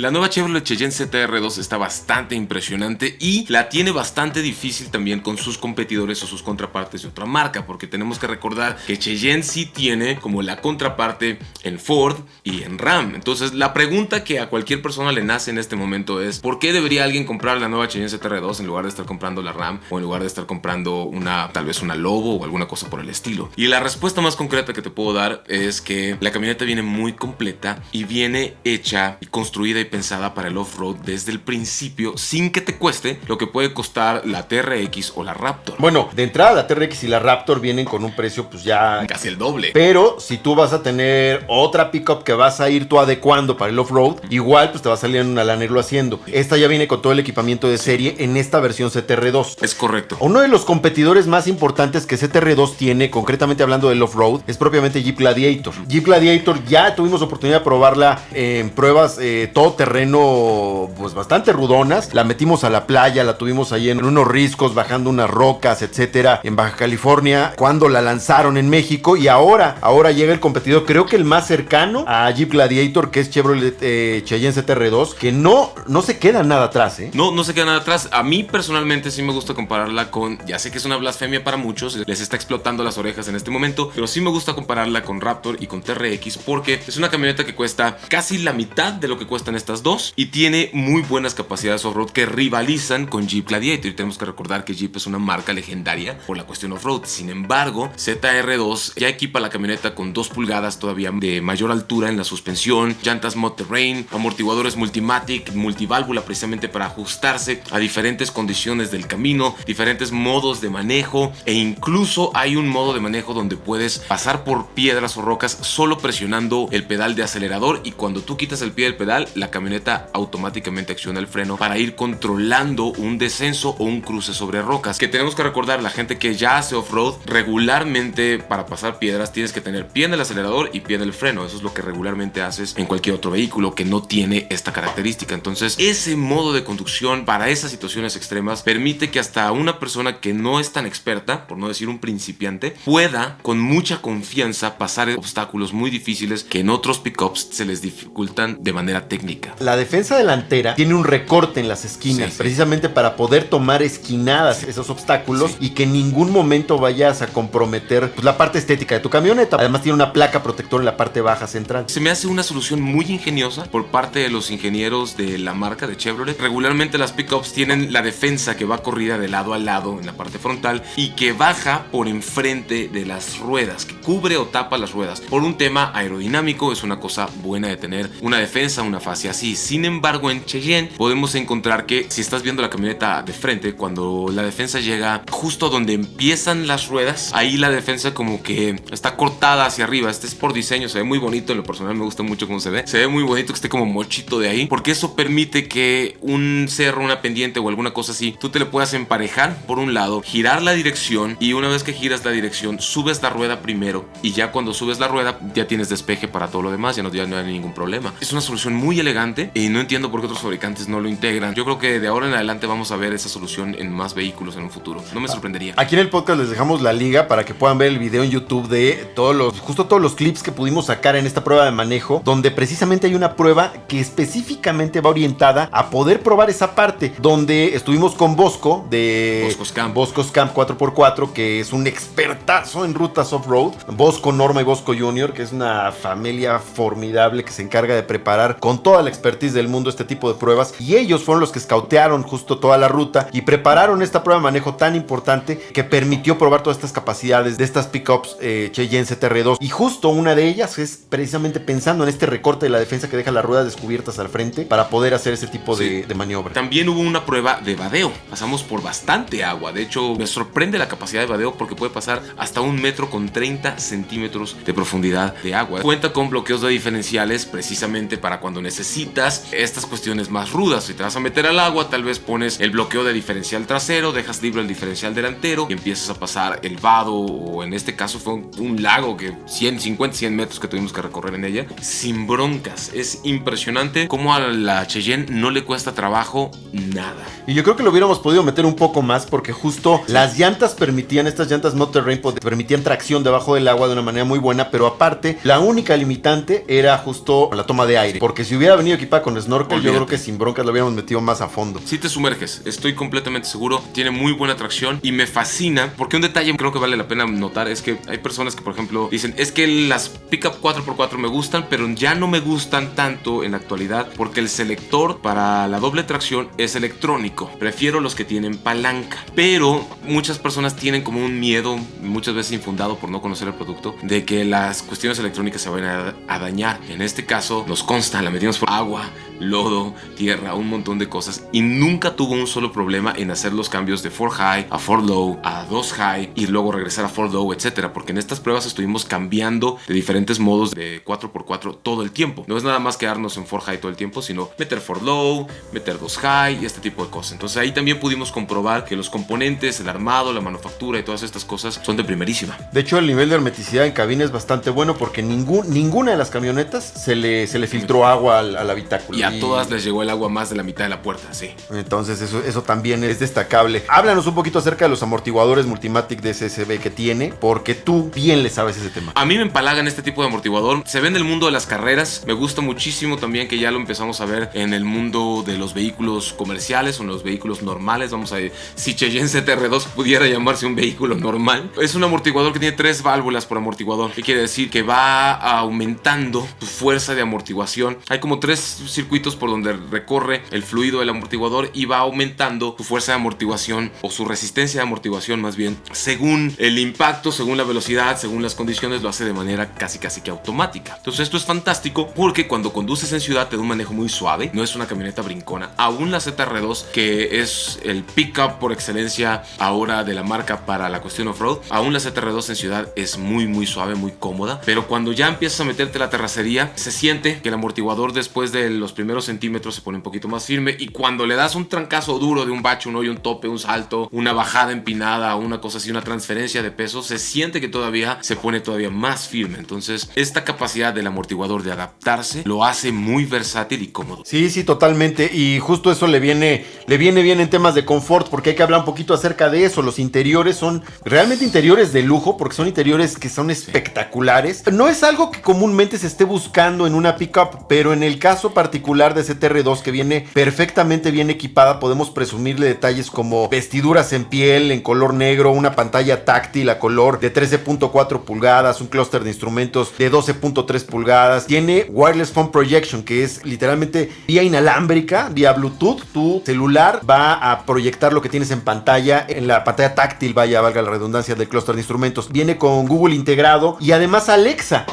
La nueva Chevrolet Cheyenne ZR2 está bastante impresionante y la tiene bastante difícil también con sus competidores o sus contrapartes de otra marca, porque tenemos que recordar que Cheyenne sí tiene como la contraparte en Ford y en Ram. Entonces la pregunta que a cualquier persona le nace en este momento es: ¿por qué debería alguien comprar la nueva Cheyenne ZR2 en lugar de estar comprando la Ram o en lugar de estar comprando tal vez una Lobo o alguna cosa por el estilo? Y la respuesta más concreta que te puedo dar es que la camioneta viene muy completa y viene hecha y construida y pensada para el off-road desde el principio, sin que te cueste lo que puede costar la TRX o la Raptor. Bueno, de entrada la TRX y la Raptor vienen con un precio pues ya casi el doble. Pero si tú vas a tener otra pickup que vas a ir tú adecuando para el off-road, igual pues te va a salir en una lana irlo haciendo. Esta ya viene con todo el equipamiento de serie en esta versión ZR2. Es correcto. Uno de los competidores más importantes que ZR2 tiene, concretamente hablando del off-road, es propiamente Jeep Gladiator. Jeep Gladiator ya tuvimos oportunidad de probarla en pruebas todo terreno pues bastante rudonas. La metimos a la playa, la tuvimos ahí en unos riscos, bajando unas rocas, etcétera, en Baja California, cuando la lanzaron en México. Y ahora llega el competidor, creo que el más cercano a Jeep Gladiator, que es Chevrolet Cheyenne ZR2, que no se queda nada atrás, ¿eh? No se queda nada atrás. A mí personalmente sí me gusta compararla con, ya sé que es una blasfemia para muchos, les está explotando las orejas en este momento, pero sí me gusta compararla con Raptor y con TRX, porque es una camioneta que cuesta casi la mitad de lo que cuestan estas dos y tiene muy buenas capacidades off-road que rivalizan con Jeep Gladiator. Y tenemos que recordar que Jeep es una marca legendaria por la cuestión off-road. Sin embargo, ZR2 ya equipa la camioneta con 2 pulgadas todavía de mayor altura en la suspensión, llantas Mod Terrain, amortiguadores Multimatic, multiválvula, precisamente para ajustarse a diferentes condiciones del camino, diferentes modos de manejo, e incluso hay un modo de manejo donde puedes pasar por piedras o rocas solo presionando el pedal de acelerador, y cuando tú quitas el pie del pedal, la camioneta automáticamente acciona el freno para ir controlando un descenso o un cruce sobre rocas. Que tenemos que recordar, la gente que ya hace off-road, regularmente para pasar piedras tienes que tener pie en el acelerador y pie en el freno. Eso es lo que regularmente haces en cualquier otro vehículo que no tiene esta característica. Entonces, ese modo de conducción para esas situaciones extremas permite que hasta una persona que no es tan experta, por no decir un principiante, pueda con mucha confianza pasar obstáculos muy difíciles que en otros pickups se les dificultan de manera técnica. La defensa delantera tiene un recorte en las esquinas, precisamente para poder tomar esquinadas esos obstáculos y que en ningún momento vayas a comprometer pues, la parte estética de tu camioneta. Además tiene una placa protectora en la parte baja central. Se me hace una solución muy ingeniosa por parte de los ingenieros de la marca de Chevrolet. Regularmente las pickups tienen la defensa que va corrida de lado a lado en la parte frontal y que baja por enfrente de las ruedas, que cubre o tapa las ruedas. Por un tema aerodinámico es una cosa buena de tener una defensa, una fascia así. Sin embargo, en Cheyenne podemos encontrar que si estás viendo la camioneta de frente, cuando la defensa llega justo donde empiezan las ruedas, ahí la defensa como que está cortada hacia arriba. Este es por diseño, se ve muy bonito, en lo personal me gusta mucho cómo se ve muy bonito que esté como mochito de ahí, porque eso permite que un cerro, una pendiente o alguna cosa así, tú te le puedas emparejar por un lado, girar la dirección, y una vez que giras la dirección, subes la rueda primero, y ya cuando subes la rueda ya tienes despeje para todo lo demás, ya no hay ningún problema. Es una solución muy elegante y no entiendo por qué otros fabricantes no lo integran. Yo creo que de ahora en adelante vamos a ver esa solución en más vehículos en un futuro. No me sorprendería. Aquí en el podcast les dejamos la liga para que puedan ver el video en YouTube de todos los clips que pudimos sacar en esta prueba de manejo, donde precisamente hay una prueba que específicamente va orientada a poder probar esa parte, donde estuvimos con Bosco de Bosco's Camp 4x4, que es un expertazo en rutas off-road. Bosco Norma y Bosco Junior, que es una familia formidable que se encarga de preparar con toda la expertise del mundo este tipo de pruebas, y ellos fueron los que scoutearon justo toda la ruta y prepararon esta prueba de manejo tan importante que permitió probar todas estas capacidades de estas pickups Cheyenne ZR2, y justo una de ellas es precisamente pensando en este recorte de la defensa que deja las ruedas descubiertas al frente para poder hacer ese tipo de maniobra. También hubo una prueba de vadeo, pasamos por bastante agua. De hecho, me sorprende la capacidad de vadeo porque puede pasar hasta 1,30 m de profundidad de agua. Cuenta con bloqueos de diferenciales precisamente para cuando necesitas estas cuestiones más rudas. Si te vas a meter al agua, tal vez pones el bloqueo de diferencial trasero, dejas libre el diferencial delantero y empiezas a pasar el vado, o en este caso fue un lago que 100 metros que tuvimos que recorrer en ella sin broncas. Es impresionante cómo a la Cheyenne no le cuesta trabajo nada. Y yo creo que lo hubiéramos podido meter un poco más, porque justo las llantas permitían, estas llantas Mod Terrain permitían tracción debajo del agua de una manera muy buena, pero aparte la única limitante era justo la toma de aire, porque si hubiera venido venido equipada con snorkel, Olvídate. yo creo que sin broncas lo hubiéramos metido más a fondo. Si te sumerges, estoy completamente seguro. Tiene muy buena tracción y me fascina porque un detalle creo que vale la pena notar es que hay personas que, por ejemplo, dicen es que las pickup 4x4 me gustan, pero ya no me gustan tanto en la actualidad porque el selector para la doble tracción es electrónico. Prefiero los que tienen palanca, pero muchas personas tienen como un miedo, muchas veces infundado por no conocer el producto, de que las cuestiones electrónicas se vayan a dañar. En este caso nos consta, la metimos por agua, lodo, tierra, un montón de cosas y nunca tuvo un solo problema en hacer los cambios de 4 high a 4 low a 2 high y luego regresar a 4 low, etcétera, porque en estas pruebas estuvimos cambiando de diferentes modos de 4x4 todo el tiempo. No es nada más quedarnos en 4 high todo el tiempo, sino meter 4 low, meter 2 high y este tipo de cosas. Entonces ahí también pudimos comprobar que los componentes, el armado, la manufactura y todas estas cosas son de primerísima. De hecho, el nivel de hermeticidad en cabina es bastante bueno porque ninguna de las camionetas se le filtró agua al habitáculo. Y a todas les llegó el agua más de la mitad de la puerta, sí. Entonces eso también es destacable. Háblanos un poquito acerca de los amortiguadores Multimatic de SSB que tiene, porque tú bien le sabes ese tema. A mí me empalagan este tipo de amortiguador. Se ve en el mundo de las carreras. Me gusta muchísimo también que ya lo empezamos a ver en el mundo de los vehículos comerciales o en los vehículos normales. Vamos a ver si Cheyenne CTR2 pudiera llamarse un vehículo normal. Es un amortiguador que tiene 3 válvulas por amortiguador. ¿Qué quiere decir? Que va aumentando tu fuerza de amortiguación. Hay como 3 circuitos por donde recorre el fluido del amortiguador y va aumentando tu fuerza de amortiguación o su resistencia de amortiguación más bien según el impacto, según la velocidad, según las condiciones. Lo hace de manera casi que automática. Entonces esto es fantástico porque cuando conduces en ciudad te da un manejo muy suave, no es una camioneta brincona. Aún la ZR2, que es el pickup por excelencia ahora de la marca para la cuestión off-road, aún la ZR2 en ciudad es muy suave, muy cómoda, pero cuando ya empiezas a meterte la terracería se siente que el amortiguador después de los primeros centímetros se pone un poquito más firme y cuando le das un trancazo duro de un bache, un hoyo, un tope, un salto, una bajada empinada, una cosa así, una transferencia de peso, se siente que todavía se pone todavía más firme. Entonces esta capacidad del amortiguador de adaptarse lo hace muy versátil y cómodo. Sí, totalmente, y justo eso le viene bien en temas de confort, porque hay que hablar un poquito acerca de eso. Los interiores son realmente interiores de lujo, porque son interiores que son espectaculares. No es algo que comúnmente se esté buscando en una pickup, pero en el caso particular de CTR2, que viene perfectamente bien equipada, podemos presumirle detalles como vestiduras en piel en color negro, una pantalla táctil a color de 13.4 pulgadas, un clúster de instrumentos de 12.3 pulgadas, tiene Wireless Phone Projection, que es literalmente vía inalámbrica, vía Bluetooth. Tu celular va a proyectar lo que tienes en pantalla, en la pantalla táctil, valga la redundancia, del clúster de instrumentos. Viene con Google integrado y además Alexa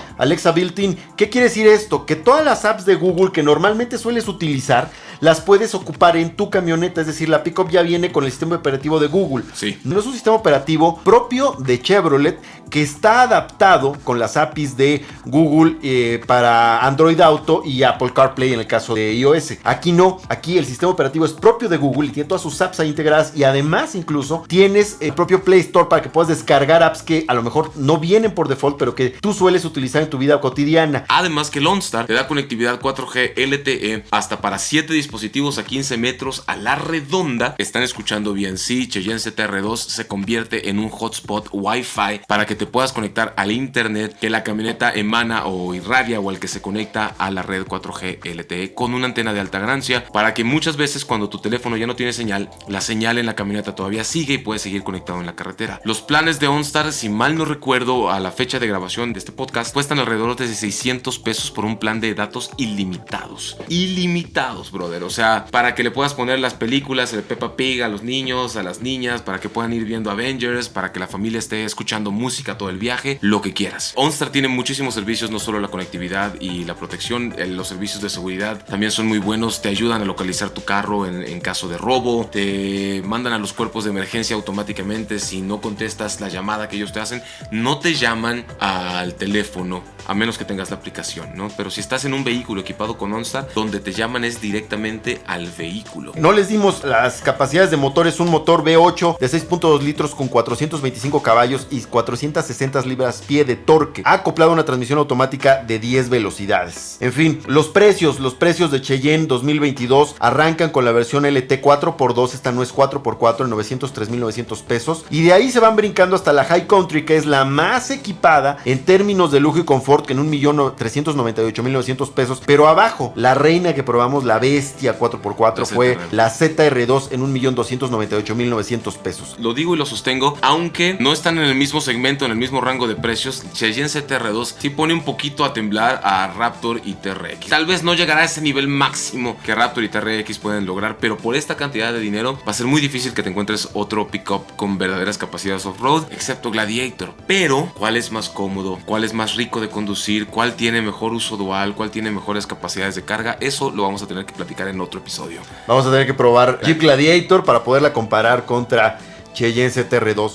built-in. ¿Qué quiere decir esto? Que todas las apps de Google que normalmente sueles utilizar las puedes ocupar en tu camioneta, es decir, la pickup ya viene con el sistema operativo de Google. Sí. No es un sistema operativo propio de Chevrolet que está adaptado con las APIs de Google para Android Auto y Apple CarPlay en el caso de iOS. Aquí no, aquí el sistema operativo es propio de Google y tiene todas sus apps ahí integradas y además incluso tienes el propio Play Store para que puedas descargar apps que a lo mejor no vienen por default, pero que tú sueles utilizar en tu vida cotidiana. Además que el OnStar te da conectividad 4G LTE hasta para 7 dispositivos a 15 metros a la redonda. Están escuchando bien, sí, Cheyenne CTR2 se convierte en un hotspot Wi-Fi para que te puedas conectar al internet que la camioneta emana o irradia o al que se conecta a la red 4G LTE con una antena de alta ganancia para que muchas veces cuando tu teléfono ya no tiene señal, la señal en la camioneta todavía sigue y puedes seguir conectado en la carretera. Los planes de OnStar, si mal no recuerdo a la fecha de grabación de este podcast, cuestan alrededor de 600 pesos por un plan de datos ilimitados. Ilimitados, brother. O sea, para que le puedas poner las películas, el Peppa Pig a los niños, a las niñas, para que puedan ir viendo Avengers, para que la familia esté escuchando música todo el viaje, lo que quieras. OnStar tiene muchísimos servicios, no solo la conectividad y la protección, los servicios de seguridad también son muy buenos. Te ayudan a localizar tu carro en caso de robo, te mandan a los cuerpos de emergencia automáticamente si no contestas la llamada que ellos te hacen. No te llaman al teléfono a menos que tengas la aplicación, ¿no? Pero si estás en un vehículo equipado con OnStar, donde te llaman es directamente directamente al vehículo. No les dimos las capacidades de motor. Es un motor V8 de 6.2 litros con 425 caballos y 460 libras-pie de torque, acoplado a una transmisión automática de 10 velocidades. En fin, los precios de Cheyenne 2022 arrancan con la versión LT 4x2, esta no es 4x4, en 903,900 pesos, y de ahí se van brincando hasta la High Country, que es la más equipada en términos de lujo y confort, que en 1,398,900 pesos, pero abajo, la reina que probamos, la bestia 4x4, fue la ZR2 en 1,298,900 pesos. Lo digo y lo sostengo, aunque no están en el mismo segmento, en el mismo rango de precios, Cheyenne ZR2 sí pone un poquito a temblar a Raptor y TRX. Tal vez no llegará a ese nivel máximo que Raptor y TRX pueden lograr, pero por esta cantidad de dinero va a ser muy difícil que te encuentres otro pickup con verdaderas capacidades off-road, excepto Gladiator. Pero, ¿cuál es más cómodo? ¿Cuál es más rico de conducir? ¿Cuál tiene mejor uso dual? ¿Cuál tiene mejores capacidades de carga? Eso lo vamos a tener que platicar en otro episodio. Vamos a tener que probar Jeep Gladiator para poderla comparar contra Cheyenne ZR2.